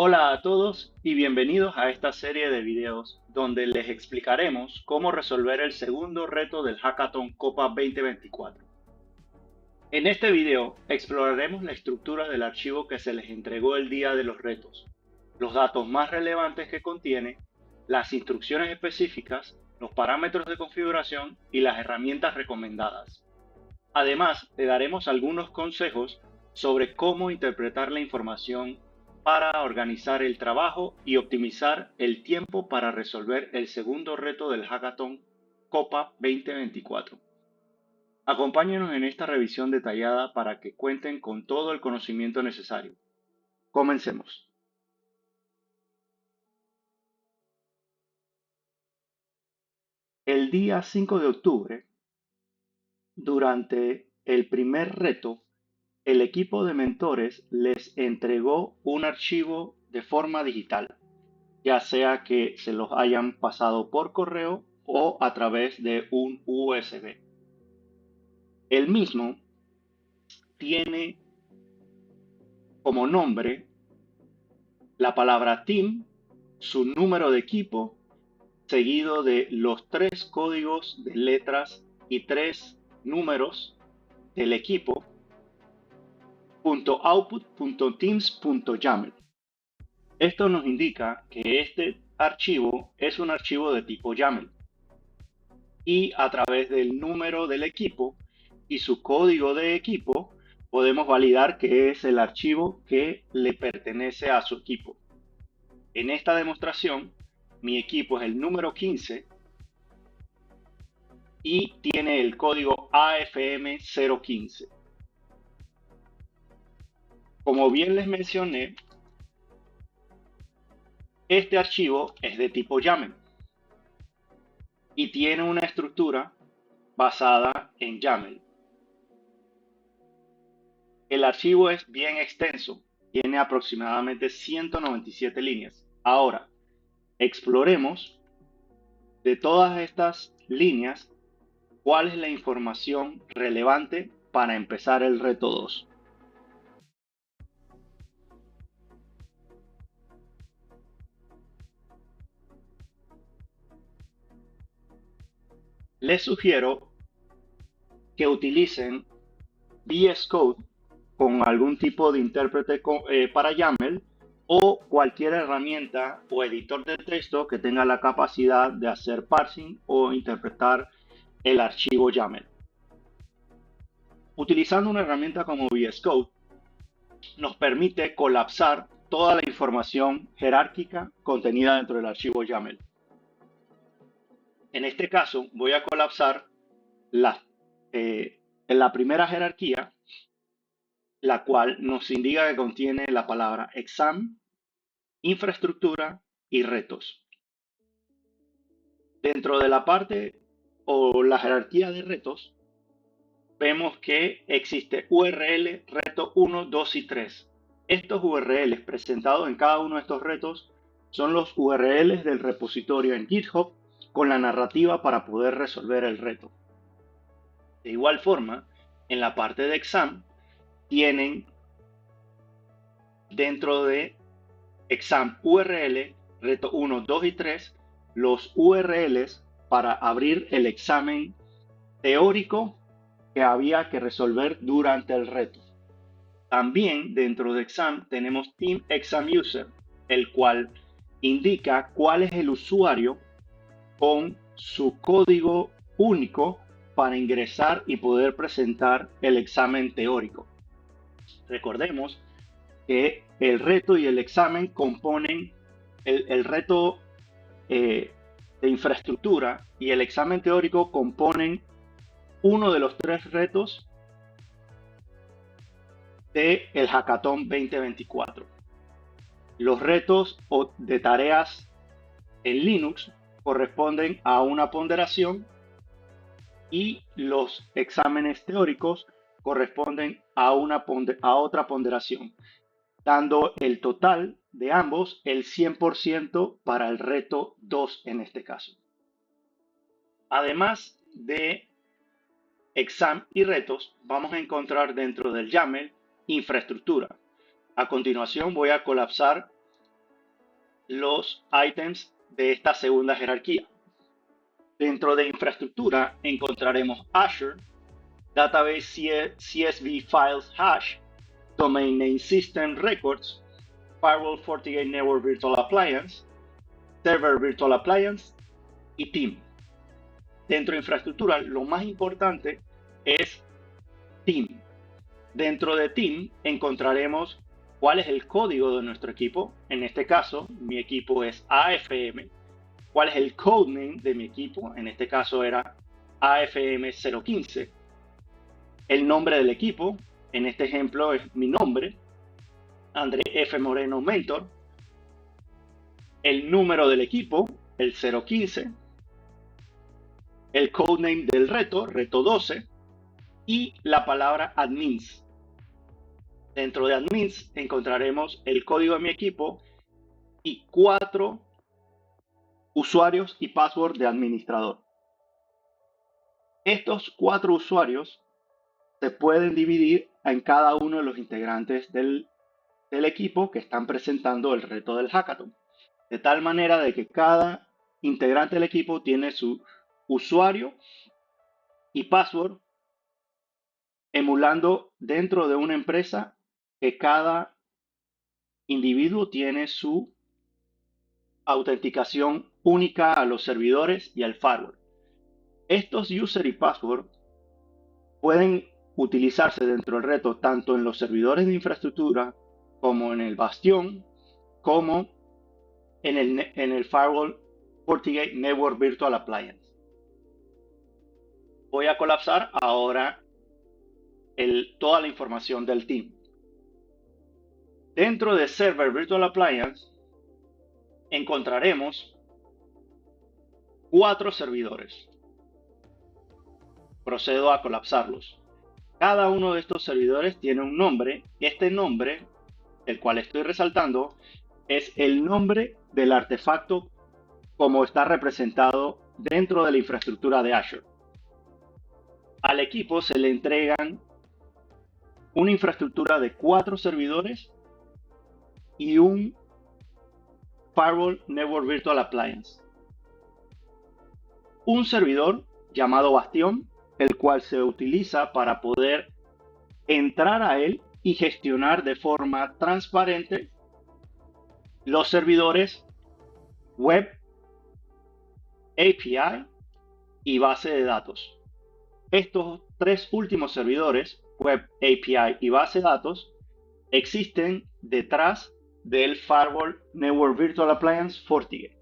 Hola a todos y bienvenidos a esta serie de videos donde les explicaremos cómo resolver el segundo reto del Hackathon Copa 2024. En este video exploraremos la estructura del archivo que se les entregó el día de los retos, los datos más relevantes que contiene, las instrucciones específicas, los parámetros de configuración y las herramientas recomendadas. Además, te daremos algunos consejos sobre cómo interpretar la información para organizar el trabajo y optimizar el tiempo para resolver el segundo reto del Hackathon Copa 2024. Acompáñenos en esta revisión detallada para que cuenten con todo el conocimiento necesario. Comencemos. El día 5 de octubre, durante el primer reto, el equipo de mentores les entregó un archivo de forma digital, ya sea que se los hayan pasado por correo o a través de un USB. El mismo tiene como nombre la palabra team, su número de equipo, seguido de los 3 códigos de letras y 3 números del equipo, .output.teams.yaml. Esto nos indica que este archivo es un archivo de tipo YAML y a través del número del equipo y su código de equipo podemos validar que es el archivo que le pertenece a su equipo. En esta demostración, mi equipo es el número 15 y tiene el código AFM015. Como bien les mencioné, este archivo es de tipo YAML y tiene una estructura basada en YAML. El archivo es bien extenso, tiene aproximadamente 197 líneas. Ahora, exploremos de todas estas líneas cuál es la información relevante para empezar el reto 2. Les sugiero que utilicen VS Code con algún tipo de intérprete para YAML o cualquier herramienta o editor de texto que tenga la capacidad de hacer parsing o interpretar el archivo YAML. Utilizando una herramienta como VS Code, nos permite colapsar toda la información jerárquica contenida dentro del archivo YAML. En este caso, voy a colapsar la primera jerarquía, la cual nos indica que contiene la palabra exam, infraestructura y retos. Dentro de la parte o la jerarquía de retos, vemos que existe URL, reto 1, 2 y 3. Estos URLs presentados en cada uno de estos retos son los URLs del repositorio en GitHub con la narrativa para poder resolver el reto. De igual forma, en la parte de exam tienen dentro de exam URL, reto 1, 2 y 3, los URLs para abrir el examen teórico que había que resolver durante el reto. También dentro de exam tenemos Team Exam User, el cual indica cuál es el usuario con su código único para ingresar y poder presentar el examen teórico. Recordemos que el reto y el examen componen el reto de infraestructura y el examen teórico componen uno de los 3 retos del Hackathon 2024. Los retos de tareas en Linux corresponden a una ponderación y los exámenes teóricos corresponden a otra ponderación, dando el total de ambos el 100% para el reto 2 en este caso. Además de exam y retos, vamos a encontrar dentro del YAML infraestructura. A continuación voy a colapsar los ítems de esta segunda jerarquía. Dentro de infraestructura encontraremos Azure, Database CSV Files Hash, Domain Name System Records, Firewall FortiGate Network Virtual Appliance, Server Virtual Appliance y Team. Dentro de infraestructura, lo más importante es Team. Dentro de Team encontraremos cuál es el código de nuestro equipo. En este caso, mi equipo es AFM. ¿Cuál es el codename de mi equipo? En este caso era AFM 015. El nombre del equipo, en este ejemplo es mi nombre, André F. Moreno Mentor. El número del equipo, el 015. El codename del reto, reto 12. Y la palabra admins. Dentro de admins encontraremos el código de mi equipo y 4 usuarios y password de administrador. Estos 4 usuarios se pueden dividir en cada uno de los integrantes del equipo que están presentando el reto del hackathon. De tal manera de que cada integrante del equipo tiene su usuario y password emulando dentro de una empresa que cada individuo tiene su autenticación única a los servidores y al firewall. Estos user y password pueden utilizarse dentro del reto tanto en los servidores de infraestructura como en el bastión, como en el firewall FortiGate Network Virtual Appliance. Voy a colapsar ahora toda la información del team. Dentro de Server Virtual Appliance encontraremos 4 servidores. Procedo a colapsarlos. Cada uno de estos servidores tiene un nombre. Este nombre, el cual estoy resaltando, es el nombre del artefacto como está representado dentro de la infraestructura de Azure. Al equipo se le entregan una infraestructura de 4 servidores y un Firewall Network Virtual Appliance. Un servidor llamado Bastión, el cual se utiliza para poder entrar a él y gestionar de forma transparente los servidores web, API y base de datos. Estos 3 últimos servidores, web, API y base de datos, existen detrás del Firewall Network Virtual Appliance FortiGate.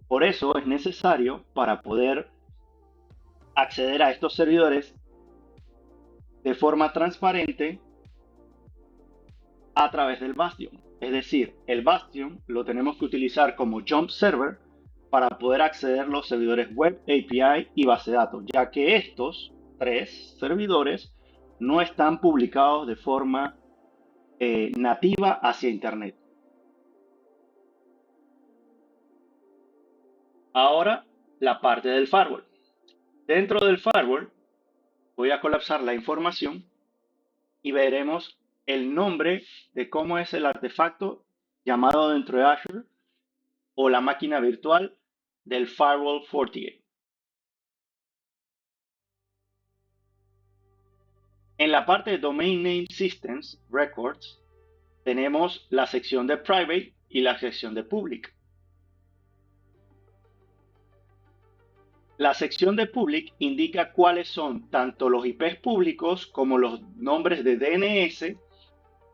Por eso es necesario, para poder acceder a estos servidores de forma transparente, a través del Bastion. Es decir, el Bastion lo tenemos que utilizar como jump server para poder acceder a los servidores web, API y base de datos, ya que estos 3 servidores no están publicados de forma nativa hacia Internet. Ahora, la parte del firewall. Dentro del firewall, voy a colapsar la información y veremos el nombre de cómo es el artefacto llamado dentro de Azure o la máquina virtual del Firewall FortiGate. En la parte de Domain Name Systems Records tenemos la sección de Private y la sección de Public. La sección de Public indica cuáles son tanto los IPs públicos como los nombres de DNS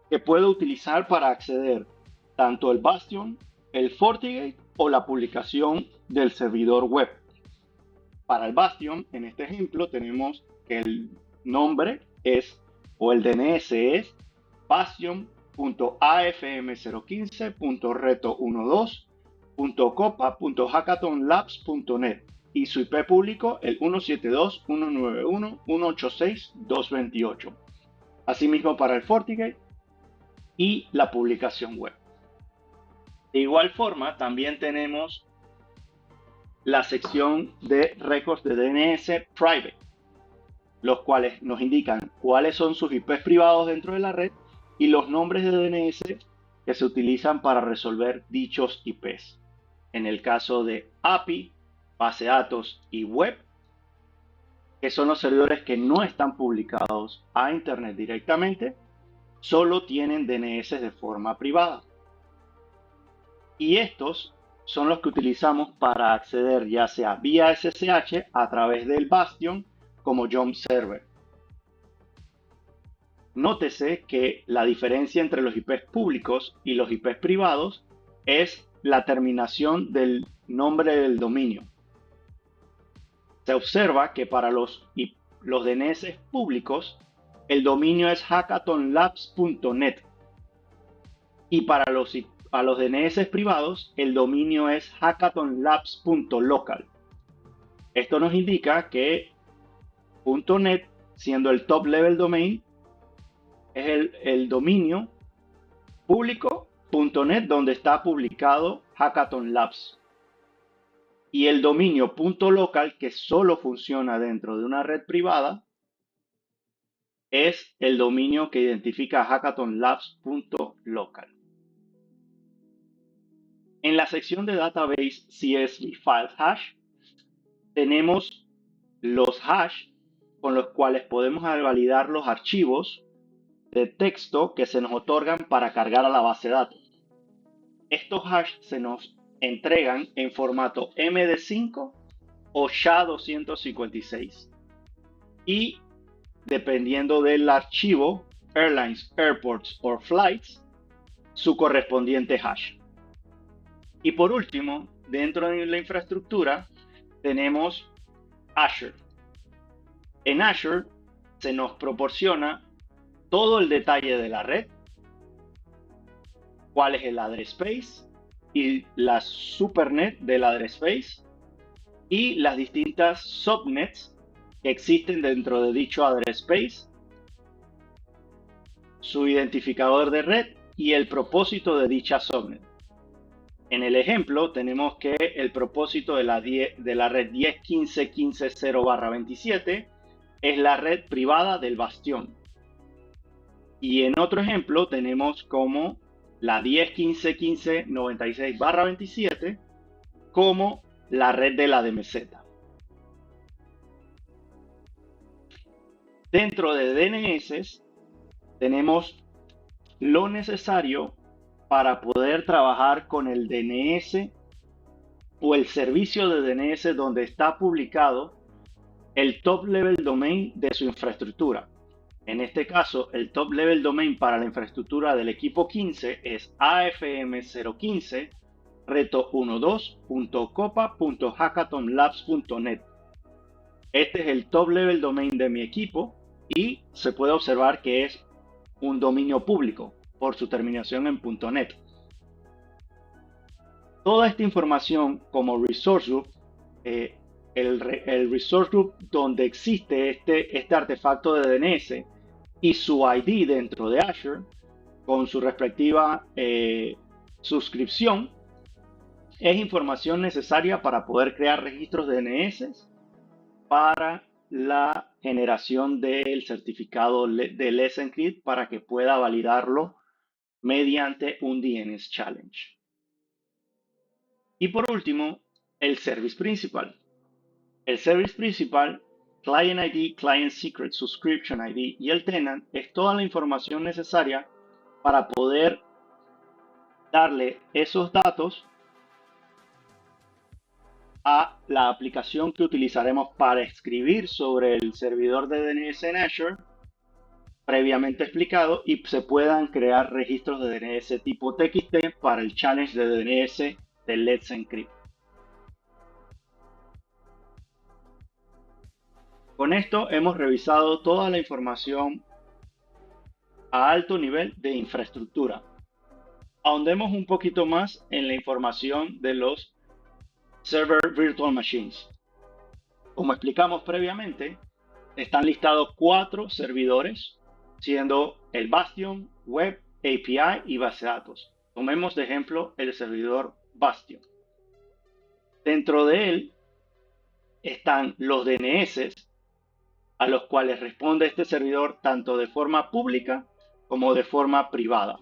que puedo utilizar para acceder tanto el Bastion, el FortiGate o la publicación del servidor web. Para el Bastion, en este ejemplo, tenemos que el nombre es, o el DNS es, bastion.afm015.reto12.copa.hackathonlabs.net y su IP público el 172.191.186.228. Asimismo para el FortiGate y la publicación web. De igual forma, también tenemos la sección de records de DNS Private, los cuales nos indican cuáles son sus IPs privados dentro de la red y los nombres de DNS que se utilizan para resolver dichos IPs. En el caso de API, base de datos y web, que son los servidores que no están publicados a Internet directamente, solo tienen DNS de forma privada. Y estos son los que utilizamos para acceder ya sea vía SSH a través del Bastion como Jump Server. Nótese que la diferencia entre los IPs públicos y los IPs privados es la terminación del nombre del dominio. Se observa que para los DNS públicos el dominio es hackathonlabs.net y para los DNS privados el dominio es hackathonlabs.local. Esto nos indica que .net, siendo el top level domain, es el dominio público .net donde está publicado Hackathon Labs. Y el dominio .local, que solo funciona dentro de una red privada, es el dominio que identifica hackathonlabs.local. En la sección de Database CSV File Hash tenemos los hash con los cuales podemos validar los archivos de texto que se nos otorgan para cargar a la base de datos. Estos hash se nos entregan en formato MD5 o SHA-256 y dependiendo del archivo Airlines, Airports or Flights, su correspondiente hash. Y por último, dentro de la infraestructura tenemos Azure. En Azure se nos proporciona todo el detalle de la red, cuál es el address space y la supernet del address space y las distintas subnets que existen dentro de dicho address space, su identificador de red y el propósito de dicha subnet. En el ejemplo tenemos que el propósito de la red 10.15.15.0/27 es la red privada del bastión. Y en otro ejemplo tenemos como la 10.15.15.96/27 como la red de la DMZ. Dentro de DNS tenemos lo necesario para poder trabajar con el DNS o el servicio de DNS donde está publicado el top level domain de su infraestructura. En este caso, el top level domain para la infraestructura del equipo 15 es afm015 reto12.copa.hackathonlabs.net. Este es el top level domain de mi equipo y se puede observar que es un dominio público por su terminación en .net. Toda esta información como resource group, el resource group donde existe este artefacto de DNS y su ID dentro de Azure con su respectiva suscripción, es información necesaria para poder crear registros de DNS para la generación del certificado de Let's Encrypt para que pueda validarlo mediante un DNS Challenge. Y por último, el Service Principal. El Service Principal, Client ID, Client Secret, Subscription ID y el Tenant es toda la información necesaria para poder darle esos datos a la aplicación que utilizaremos para escribir sobre el servidor de DNS en Azure, previamente explicado, y se puedan crear registros de DNS tipo TXT para el challenge de DNS de Let's Encrypt. Con esto hemos revisado toda la información a alto nivel de infraestructura. Ahondemos un poquito más en la información de los Server Virtual Machines. Como explicamos previamente, están listados 4 servidores, siendo el Bastion, Web, API y base de datos. Tomemos de ejemplo el servidor Bastion. Dentro de él están los DNS a los cuales responde este servidor tanto de forma pública como de forma privada.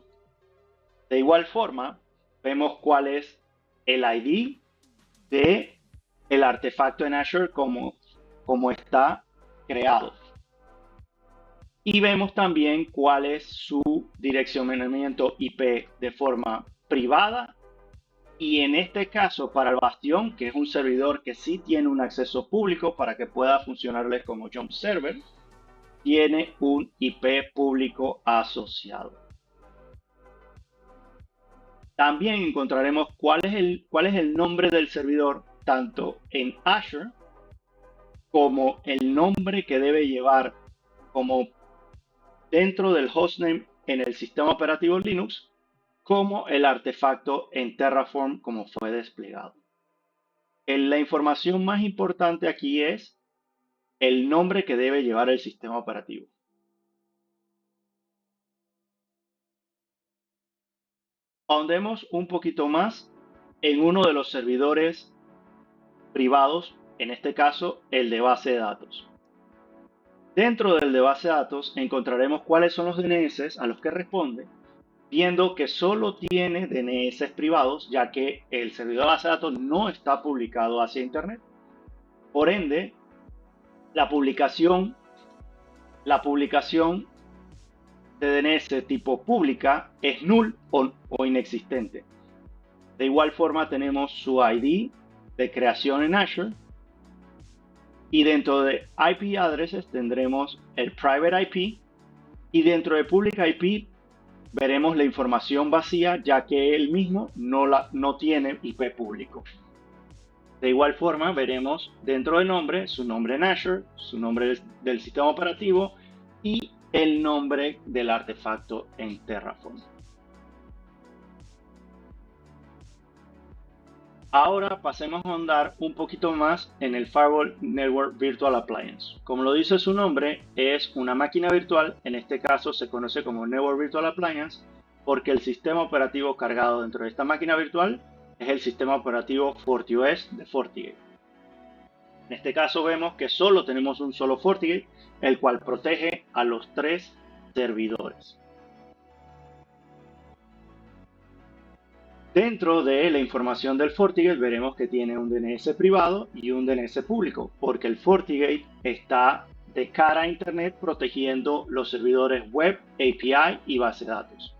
De igual forma, vemos cuál es el ID de el artefacto en Azure como está creado. Y vemos también cuál es su direccionamiento IP de forma privada. Y en este caso, para el Bastión, que es un servidor que sí tiene un acceso público para que pueda funcionarles como Jump Server, tiene un IP público asociado. También encontraremos cuál es el nombre del servidor, tanto en Azure como el nombre que debe llevar como dentro del hostname en el sistema operativo Linux, como el artefacto en Terraform como fue desplegado. La información más importante aquí es el nombre que debe llevar el sistema operativo. Ahondemos un poquito más en uno de los servidores privados, en este caso el de base de datos. Dentro del de base de datos encontraremos cuáles son los DNS a los que responde, viendo que solo tiene DNS privados, ya que el servidor de base de datos no está publicado hacia Internet. Por ende, la publicación de DNS tipo pública es null o inexistente. De igual forma tenemos su ID de creación en Azure y dentro de IP addresses tendremos el private IP y dentro de public IP veremos la información vacía ya que él mismo no tiene IP público. De igual forma veremos dentro del nombre su nombre en Azure, su nombre del sistema operativo y el nombre del artefacto en Terraform. Ahora pasemos a ahondar un poquito más en el Firewall Network Virtual Appliance. Como lo dice su nombre, es una máquina virtual, en este caso se conoce como Network Virtual Appliance, porque el sistema operativo cargado dentro de esta máquina virtual es el sistema operativo FortiOS de FortiGate. En este caso vemos que solo tenemos un solo FortiGate, el cual protege a los 3 servidores. Dentro de la información del FortiGate veremos que tiene un DNS privado y un DNS público, porque el FortiGate está de cara a Internet protegiendo los servidores web, API y base de datos.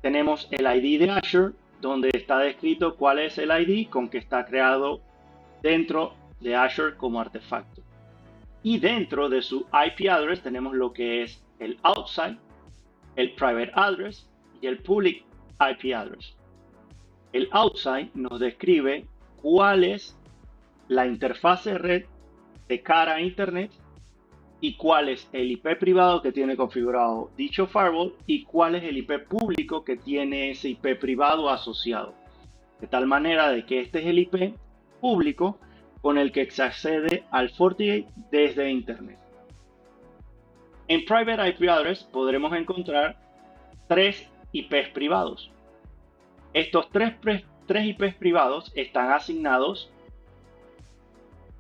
Tenemos el ID de Azure, donde está descrito cuál es el ID con que está creado dentro de Azure como artefacto. Y dentro de su IP address tenemos lo que es el outside, el private address y el public IP address. El outside nos describe cuál es la interfaz de red de cara a Internet y cuál es el IP privado que tiene configurado dicho firewall y cuál es el IP público que tiene ese IP privado asociado. De tal manera de que este es el IP público con el que se accede al FortiGate desde Internet. En Private IP Address podremos encontrar 3 IPs privados. Estos 3 IPs privados están asignados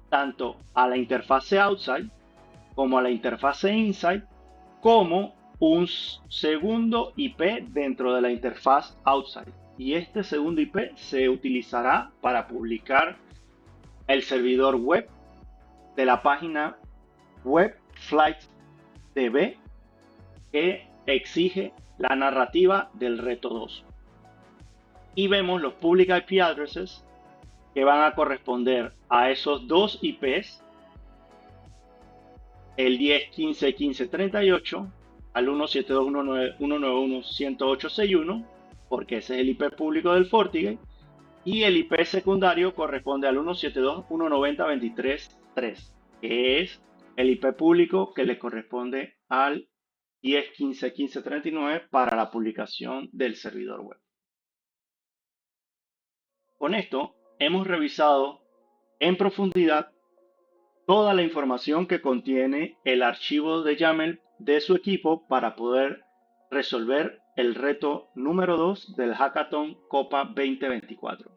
tanto a la interfase outside como a la interfase inside como un segundo IP dentro de la interfaz outside. Y este segundo IP se utilizará para publicar el servidor web de la página web FlightDB que exige la narrativa del reto 2. Y vemos los public IP addresses que van a corresponder a esos dos IPs, el 10.15.15.38 al 172.191.108.61, porque ese es el IP público del FortiGate, y el IP secundario corresponde al 172.190.23.3, que es el IP público que le corresponde al 10.15.15.39 para la publicación del servidor web. Con esto hemos revisado en profundidad toda la información que contiene el archivo de YAML de su equipo para poder resolver el reto número 2 del Hackathon Copa 2024.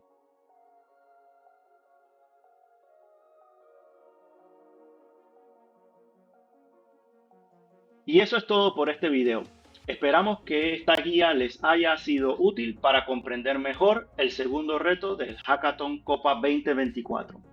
Y eso es todo por este video. Esperamos que esta guía les haya sido útil para comprender mejor el segundo reto del Hackathon Copa 2024.